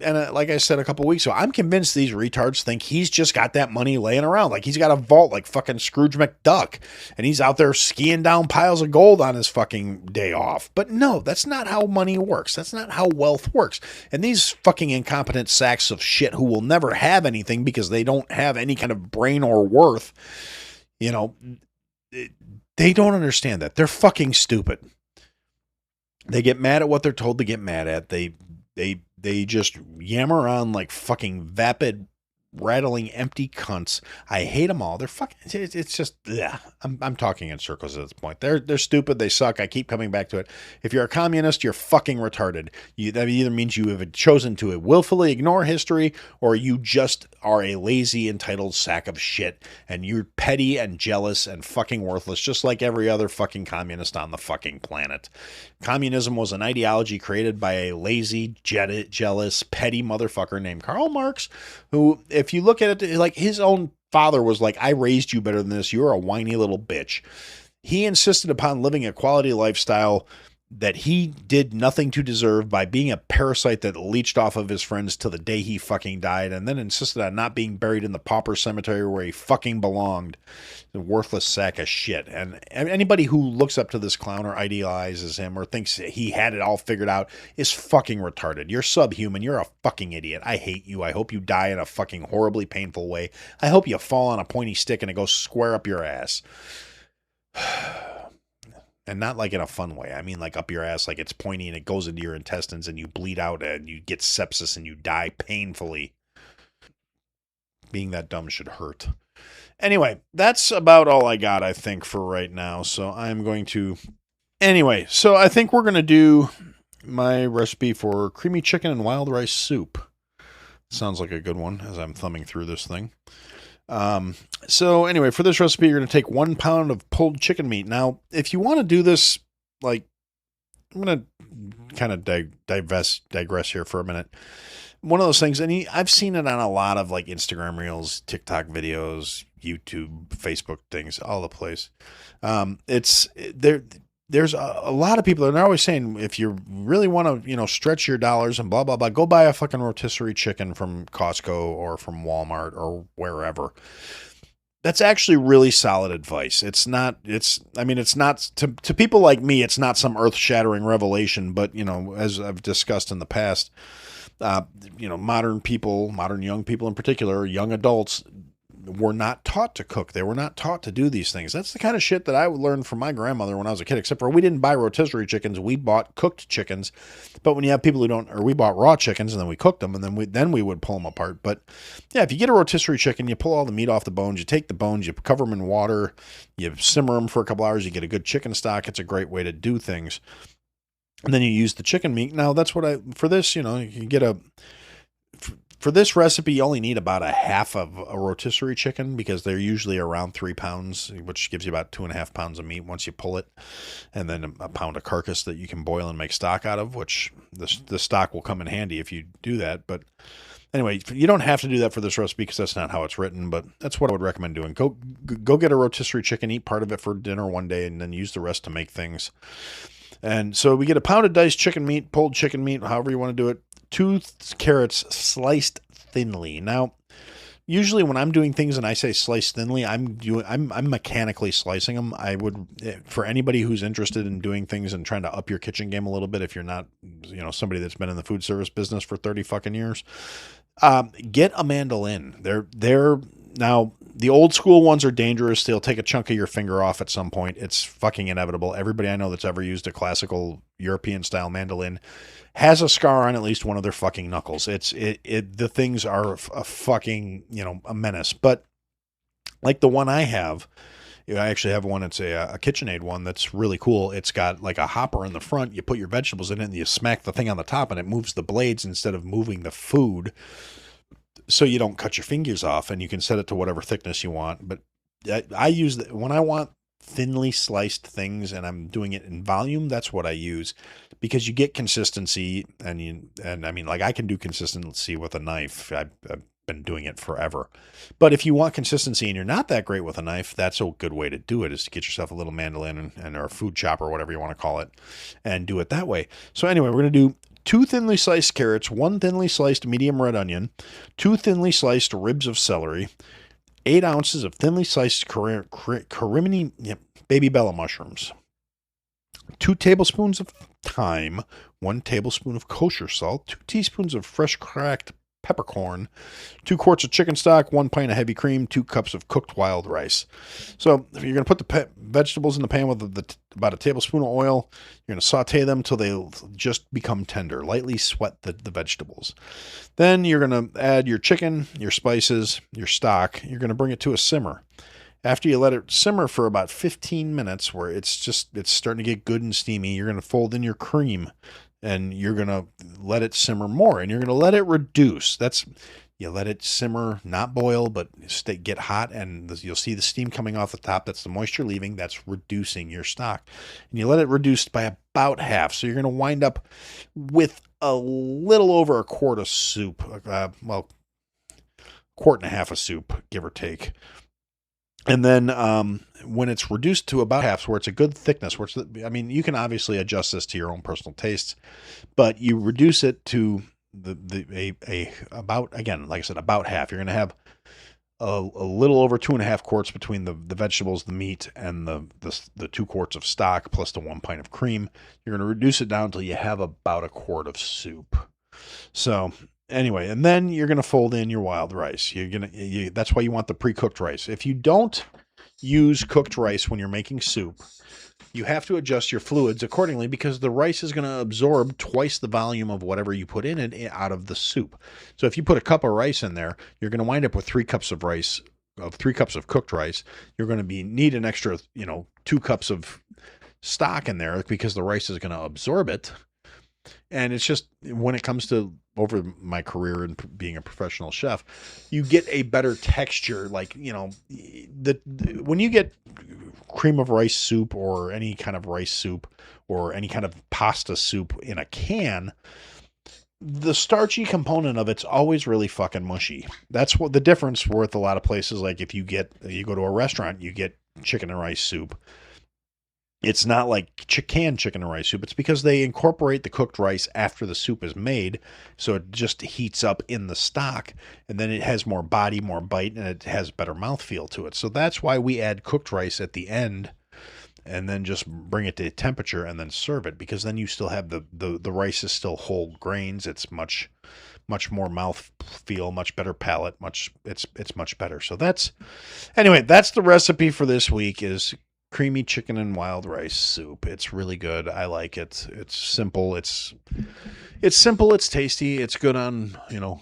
like I said a couple weeks ago, I'm convinced these retards think he's just got that money laying around. Like he's got a vault like fucking Scrooge McDuck. And he's out there skiing down piles of gold on his fucking day off. But no, that's not how money works. That's not how wealth works. And these fucking incompetent sacks of shit who will never have anything because they don't have any kind of brain or worth, you know, they don't understand that. They're fucking stupid. They get mad at what they're told to get mad at. They just yammer on like fucking vapid, rattling, empty cunts. I hate them all. They're fucking, it's just, yeah. I'm talking in circles at this point. They're stupid. They suck. I keep coming back to it. If you're a communist, you're fucking retarded. That either means you have chosen to willfully ignore history, or you just are a lazy, entitled sack of shit, and you're petty and jealous and fucking worthless, just like every other fucking communist on the fucking planet. Communism was an ideology created by a lazy, jealous, petty motherfucker named Karl Marx, who, if you look at it, like his own father was like, I raised you better than this. You're a whiny little bitch. He insisted upon living a quality lifestyle that he did nothing to deserve by being a parasite that leached off of his friends till the day he fucking died, and then insisted on not being buried in the pauper cemetery where he fucking belonged. A worthless sack of shit. And anybody who looks up to this clown or idealizes him or thinks he had it all figured out is fucking retarded. You're subhuman. You're a fucking idiot. I hate you. I hope you die in a fucking horribly painful way. I hope you fall on a pointy stick and it goes square up your ass. And not like in a fun way. I mean like up your ass, like it's pointy and it goes into your intestines and you bleed out and you get sepsis and you die painfully. Being that dumb should hurt. Anyway, that's about all I got, I think, for right now. So I'm going to... Anyway, so I think we're going to do my recipe for creamy chicken and wild rice soup. Sounds like a good one as I'm thumbing through this thing. So anyway, for this recipe, you're going to take 1 pound of pulled chicken meat. Now, if you want to do this, like, I'm going to kind of digress here for a minute. One of those things, and I've seen it on a lot of like Instagram reels, TikTok videos, YouTube, Facebook things, all the place. It's there. there's a lot of people, and they're always saying, if you really want to, stretch your dollars and blah, blah, blah, go buy a fucking rotisserie chicken from Costco or from Walmart or wherever. That's actually really solid advice. It's not, to people like me, it's not some earth shattering revelation, but, as I've discussed in the past, modern people, modern young people in particular, young adults, were not taught to cook. They were not taught to do these things. That's the kind of shit that I learned from my grandmother when I was a kid, except for we didn't buy rotisserie chickens. We bought cooked chickens. But when you have people who don't, or we bought raw chickens and then we cooked them and then we would pull them apart. But yeah, if you get a rotisserie chicken, you pull all the meat off the bones, you take the bones, you cover them in water, you simmer them for a couple hours, you get a good chicken stock. It's a great way to do things. And then you use the chicken meat. Now that's what for this, you get for this recipe, you only need about a half of a rotisserie chicken because they're usually around 3 pounds, which gives you about 2.5 pounds of meat once you pull it. And then a pound of carcass that you can boil and make stock out of, which the stock will come in handy if you do that. But anyway, you don't have to do that for this recipe because that's not how it's written, but that's what I would recommend doing. Go get a rotisserie chicken, eat part of it for dinner one day, and then use the rest to make things. And so we get a pound of diced chicken meat, pulled chicken meat, however you want to do it. 2 carrots sliced thinly. Now, usually when I'm doing things and I say slice thinly, I'm mechanically slicing them. I would, for anybody who's interested in doing things and trying to up your kitchen game a little bit, if you're not, somebody that's been in the food service business for 30 fucking years, get a mandolin. They're now, the old school ones are dangerous. They'll take a chunk of your finger off at some point. It's fucking inevitable. Everybody I know that's ever used a classical European style mandolin has a scar on at least one of their fucking knuckles. The things are a fucking, a menace. But like the one I have, I actually have one. It's a KitchenAid one that's really cool. It's got like a hopper in the front. You put your vegetables in it and you smack the thing on the top and it moves the blades instead of moving the food. So you don't cut your fingers off, and you can set it to whatever thickness you want. But I use when I want thinly sliced things and I'm doing it in volume, that's what I use, because you get consistency, and I mean, like, I can do consistency with a knife. I've been doing it forever. But if you want consistency and you're not that great with a knife, that's a good way to do it, is to get yourself a little mandolin or a food chopper, whatever you want to call it, and do it that way. So anyway, we're going to do 2 thinly sliced carrots, 1 thinly sliced medium red onion, 2 thinly sliced ribs of celery, 8 ounces of thinly sliced Carimini baby bella mushrooms, 2 tablespoons of thyme, 1 tablespoon of kosher salt, 2 teaspoons of fresh cracked peppercorn, 2 quarts of chicken stock, 1 pint of heavy cream, 2 cups of cooked wild rice. So if you're going to put the vegetables in the pan with about a tablespoon of oil, you're going to saute them till they just become tender. Lightly sweat the vegetables. Then you're going to add your chicken, your spices, your stock. You're going to bring it to a simmer. After you let it simmer for about 15 minutes, where it's starting to get good and steamy, you're going to fold in your cream. And you're going to let it simmer more, and you're going to let it reduce. You let it simmer, not boil, but get hot, and you'll see the steam coming off the top. That's the moisture leaving. That's reducing your stock. And you let it reduce by about half. So you're going to wind up with a little over a quart of soup. Quart and a half of soup, give or take. And then when it's reduced to about half, where it's a good thickness, you can obviously adjust this to your own personal tastes, but you reduce it to about, again, like I said, about half. You're going to have a little over 2.5 quarts between the vegetables, the meat, and the 2 quarts of stock plus the 1 pint of cream. You're going to reduce it down until you have about a quart of soup. So anyway, and then you're going to fold in your wild rice. That's why you want the pre-cooked rice. If you don't use cooked rice when you're making soup, you have to adjust your fluids accordingly, because the rice is going to absorb twice the volume of whatever you put in it out of the soup. So if you put a cup of rice in there, you're going to wind up with 3 cups of rice, 3 cups of cooked rice. You're going to need an extra, 2 cups of stock in there, because the rice is going to absorb it. And it's just, when it comes to, over my career and being a professional chef, you get a better texture. Like, when you get cream of rice soup or any kind of rice soup or any kind of pasta soup in a can, the starchy component of it's always really fucking mushy. That's what the difference with a lot of places. Like if you go to a restaurant, you get chicken and rice soup. It's not like canned chicken and rice soup. It's because they incorporate the cooked rice after the soup is made, so it just heats up in the stock, and then it has more body, more bite, and it has better mouthfeel to it. So that's why we add cooked rice at the end, and then just bring it to temperature and then serve it, because then you still have the rice is still whole grains. It's much more mouth feel, much better palate, it's much better. So that's the recipe for this week is creamy chicken and wild rice soup. It's really good. I like it. It's simple. It's simple. It's tasty. It's good on,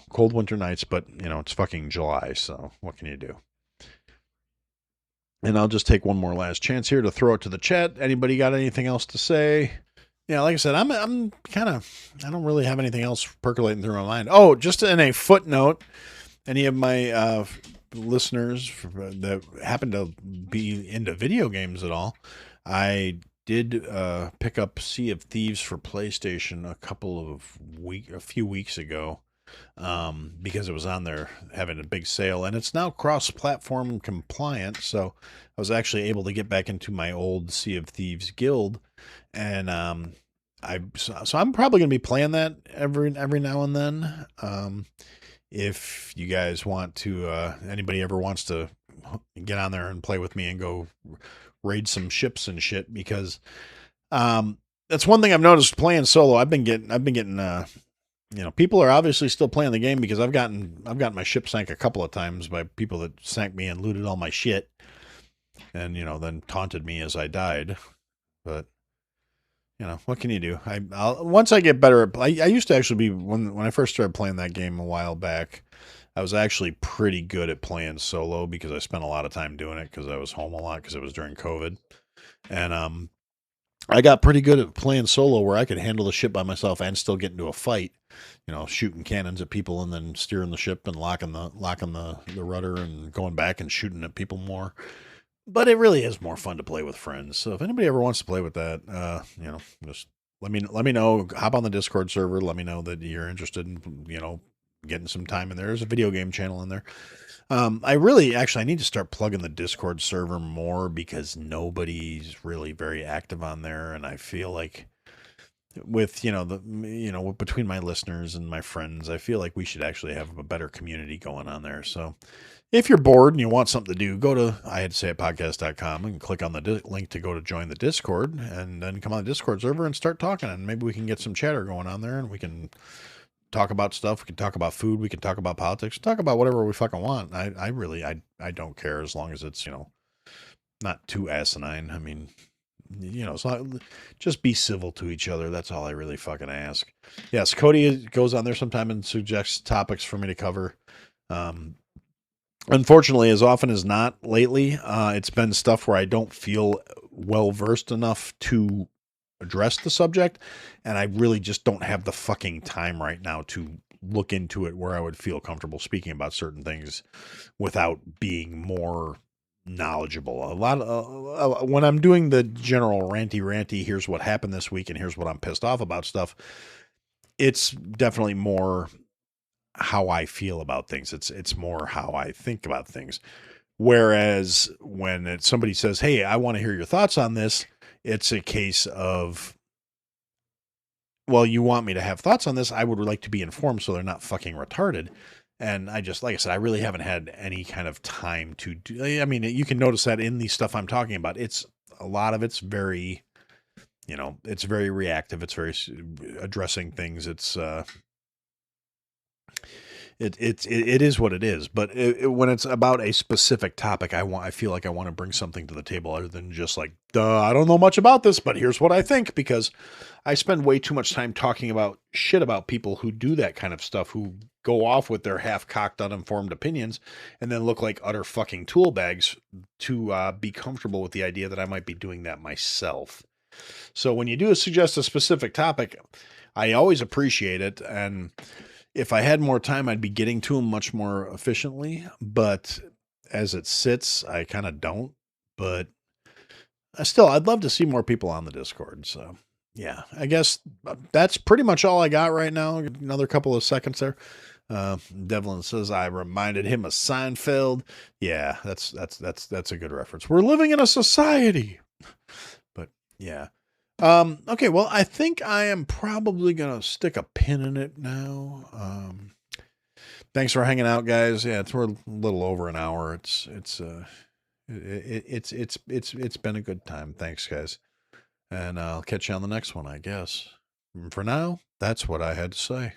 cold winter nights, but it's fucking July. So what can you do? And I'll just take one more last chance here to throw it to the chat. Anybody got anything else to say? Yeah, like I said, I'm kind of, I don't really have anything else percolating through my mind. Oh, just in a footnote, any of my listeners that happen to be into video games at all, I did pick up Sea of Thieves for PlayStation a few weeks ago, because it was on there having a big sale, and it's now cross-platform compliant. So I was actually able to get back into my old Sea of Thieves guild, and so I'm probably gonna be playing that every now and then. If you guys want to, anybody ever wants to get on there and play with me and go raid some ships and shit, because that's one thing I've noticed playing solo. I've been getting people are obviously still playing the game, because I've gotten my ship sank a couple of times by people that sank me and looted all my shit, and then taunted me as I died. But what can you do? I'll once I get better at, I used to actually be, when I first started playing that game a while back, I was actually pretty good at playing solo, because I spent a lot of time doing it because I was home a lot, because it was during COVID. And I got pretty good at playing solo, where I could handle the ship by myself and still get into a fight, shooting cannons at people and then steering the ship and locking the rudder and going back and shooting at people more. But it really is more fun to play with friends. So if anybody ever wants to play with that, just let me know. Hop on the Discord server. Let me know that you're interested in, getting some time in there. There's a video game channel in there. I need to start plugging the Discord server more, because nobody's really very active on there. And I feel like with, between my listeners and my friends, I feel like we should actually have a better community going on there. So if you're bored and you want something to do, go to ihadtosayitpodcast.com and click on the link to go to join the Discord, and then come on the Discord server and start talking. And maybe we can get some chatter going on there, and we can talk about stuff. We can talk about food. We can talk about politics. Talk about whatever we fucking want. I don't care, as long as it's, not too asinine. I mean, so just be civil to each other. That's all I really fucking ask. Yes, Cody goes on there sometime and suggests topics for me to cover. Unfortunately, as often as not lately, it's been stuff where I don't feel well versed enough to address the subject, and I really just don't have the fucking time right now to look into it where I would feel comfortable speaking about certain things without being more knowledgeable. A lot of when I'm doing the general ranty, here's what happened this week and here's what I'm pissed off about stuff, it's definitely more how I feel about things. It's more how I think about things. Whereas when somebody says, "Hey, I want to hear your thoughts on this," it's a case of, well, you want me to have thoughts on this? I would like to be informed so they're not fucking retarded. And I just, like I said, I really haven't had any kind of time to do. I mean, you can notice that in the stuff I'm talking about. It's a lot of it's very, it's very reactive. It's very addressing things. It's it is what it is. But when it's about a specific topic, I feel like I want to bring something to the table other than just like, duh, I don't know much about this, but here's what I think, because I spend way too much time talking about shit about people who do that kind of stuff, who go off with their half-cocked, uninformed opinions and then look like utter fucking tool bags to be comfortable with the idea that I might be doing that myself. So when you do suggest a specific topic, I always appreciate it. And if I had more time, I'd be getting to them much more efficiently. But as it sits, I kind of don't. But still, I'd love to see more people on the Discord. So yeah, I guess that's pretty much all I got right now. Another couple of seconds there. Devlin says I reminded him of Seinfeld. Yeah, that's a good reference. We're living in a society. But Yeah. Okay, well, I think I am probably gonna stick a pin in it now. Thanks for hanging out, guys. Yeah, we're a little over an hour. It's been a good time. Thanks, guys. And I'll catch you on the next one, I guess. And for now, that's what I had to say.